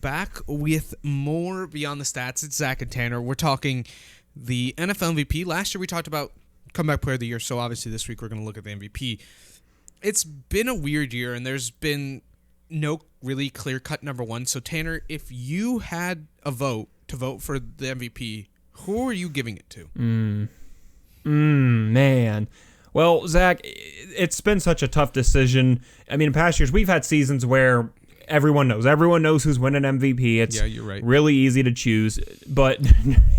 Back with more Beyond the Stats. It's Zach and Tanner. We're talking the NFL MVP. Last year we talked about comeback player of the year, so obviously this week we're going to look at the MVP. It's been a weird year, and there's been no really clear-cut number one. So, Tanner, if you had a vote to vote for the MVP, who are you giving it to? Man. Well, Zach, it's been such a tough decision. I mean, in past years, we've had seasons where everyone knows who's winning MVP. It's you're right. Really easy to choose, but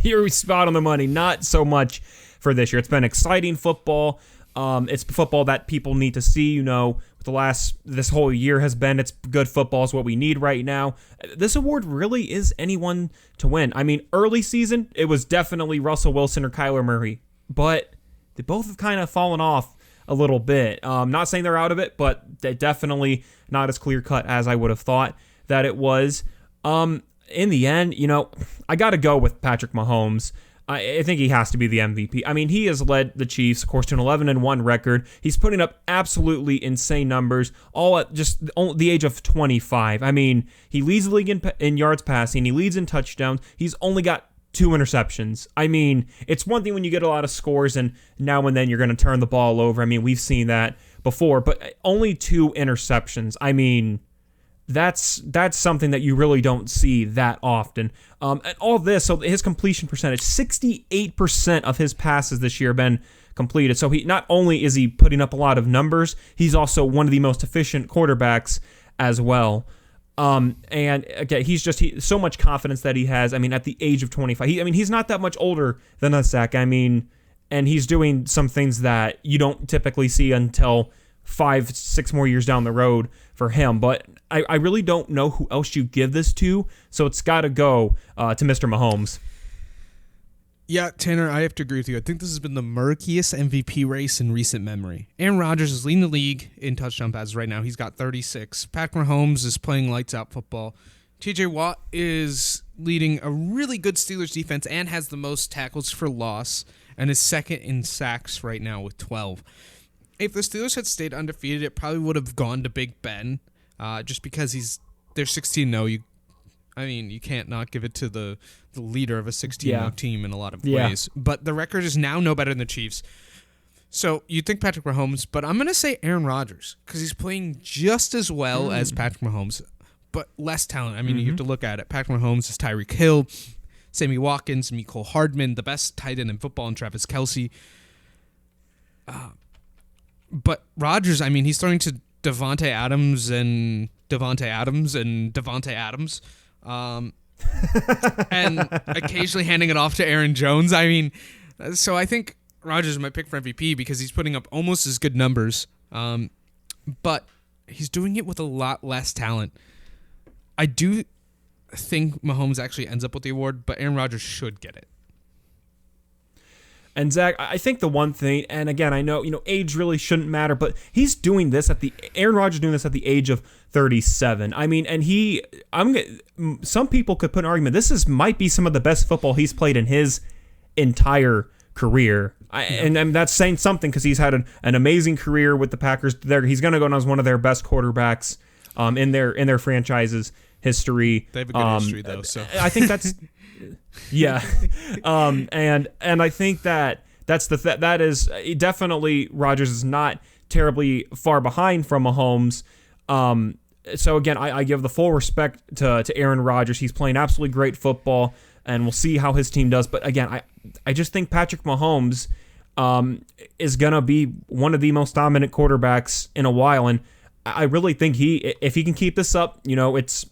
you're spot on the money. Not so much for this year. It's been exciting football. It's football that people need to see. This whole year has been, it's good football is what we need right now. This award really is anyone to win. I mean, early season, it was definitely Russell Wilson or Kyler Murray, but they both have kind of fallen off a little bit. Not saying they're out of it, but they definitely not as clear-cut as I would have thought that it was. In the end, I got to go with Patrick Mahomes. I think he has to be the MVP. I mean, he has led the Chiefs, of course, to an 11-1 record. He's putting up absolutely insane numbers, all at just the age of 25. I mean, he leads the league in yards passing. He leads in touchdowns. He's only got 2 interceptions. I mean, it's one thing when you get a lot of scores and now and then you're going to turn the ball over. I mean, we've seen that before, but only 2 interceptions. I mean, that's something that you really don't see that often. And all this, so his completion percentage, 68% of his passes this year have been completed. So he not only is he putting up a lot of numbers, he's also one of the most efficient quarterbacks as well. And again, he's so much confidence that he has. I mean, at the age of 25, he's not that much older than us, Zach. I mean, and he's doing some things that you don't typically see until 5-6 more years down the road for him. But I really don't know who else you give this to, so it's got to go to Mr. Mahomes. Yeah, Tanner, I have to agree with you. I think this has been the murkiest MVP race in recent memory. Aaron Rodgers is leading the league in touchdown passes right now. He's got 36. Patrick Mahomes is playing lights-out football. TJ Watt is leading a really good Steelers defense and has the most tackles for loss and is second in sacks right now with 12. If the Steelers had stayed undefeated, it probably would have gone to Big Ben, just because they're 16-0. You can't not give it to the leader of a 16-0 team in a lot of ways. But the record is now no better than the Chiefs. So you'd think Patrick Mahomes, but I'm going to say Aaron Rodgers because he's playing just as well as Patrick Mahomes, but less talent. I mean, you have to look at it. Patrick Mahomes is Tyreek Hill, Sammy Watkins, Mecole Hardman, the best tight end in football, and Travis Kelce. But Rodgers, he's throwing to Davante Adams and and occasionally handing it off to Aaron Jones. So I think Rodgers is my pick for MVP because he's putting up almost as good numbers, but he's doing it with a lot less talent. I do think Mahomes actually ends up with the award, but Aaron Rodgers should get it. And Zach, I think the one thing, and again, I know age really shouldn't matter, but he's doing this Aaron Rodgers doing this at the age of 37. And some people could put an argument. This might be some of the best football he's played in his entire career. And that's saying something because he's had an amazing career with the Packers. He's going to go down as one of their best quarterbacks in their franchise's history. They have a good history though, so I think that's. Yeah, and I think that that is definitely Rodgers is not terribly far behind from Mahomes. So again, I give the full respect to Aaron Rodgers. He's playing absolutely great football, and we'll see how his team does. But again, I just think Patrick Mahomes is gonna be one of the most dominant quarterbacks in a while, and I really think if he can keep this up, it's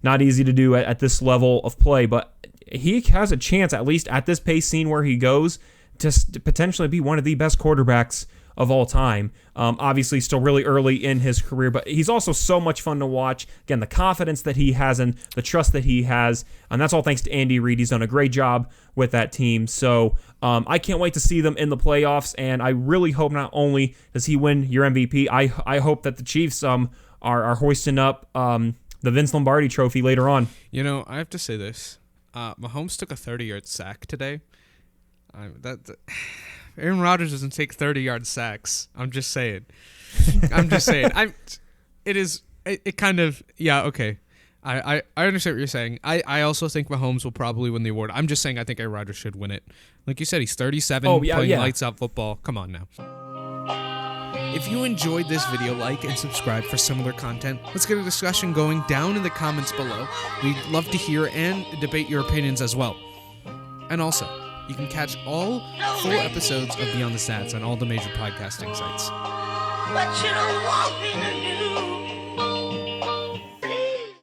not easy to do at this level of play, but he has a chance, at least at this pace, seeing where he goes, to potentially be one of the best quarterbacks of all time. Obviously, still really early in his career, but he's also so much fun to watch. Again, the confidence that he has and the trust that he has, and that's all thanks to Andy Reid. He's done a great job with that team. So I can't wait to see them in the playoffs, and I really hope not only does he win your MVP, I hope that the Chiefs are hoisting up the Vince Lombardi trophy later on. I have to say this. Mahomes took a 30-yard sack today. Aaron Rodgers doesn't take 30-yard sacks. I'm just saying. It kind of, yeah, okay. I understand what you're saying. I also think Mahomes will probably win the award. I'm just saying I think Aaron Rodgers should win it. Like you said, he's 37, playing lights out football. Come on now. If you enjoyed this video, like and subscribe for similar content. Let's get a discussion going down in the comments below. We'd love to hear and debate your opinions as well. And also, you can catch all full episodes of Beyond the Stats on all the major podcasting sites. But you don't want me to do.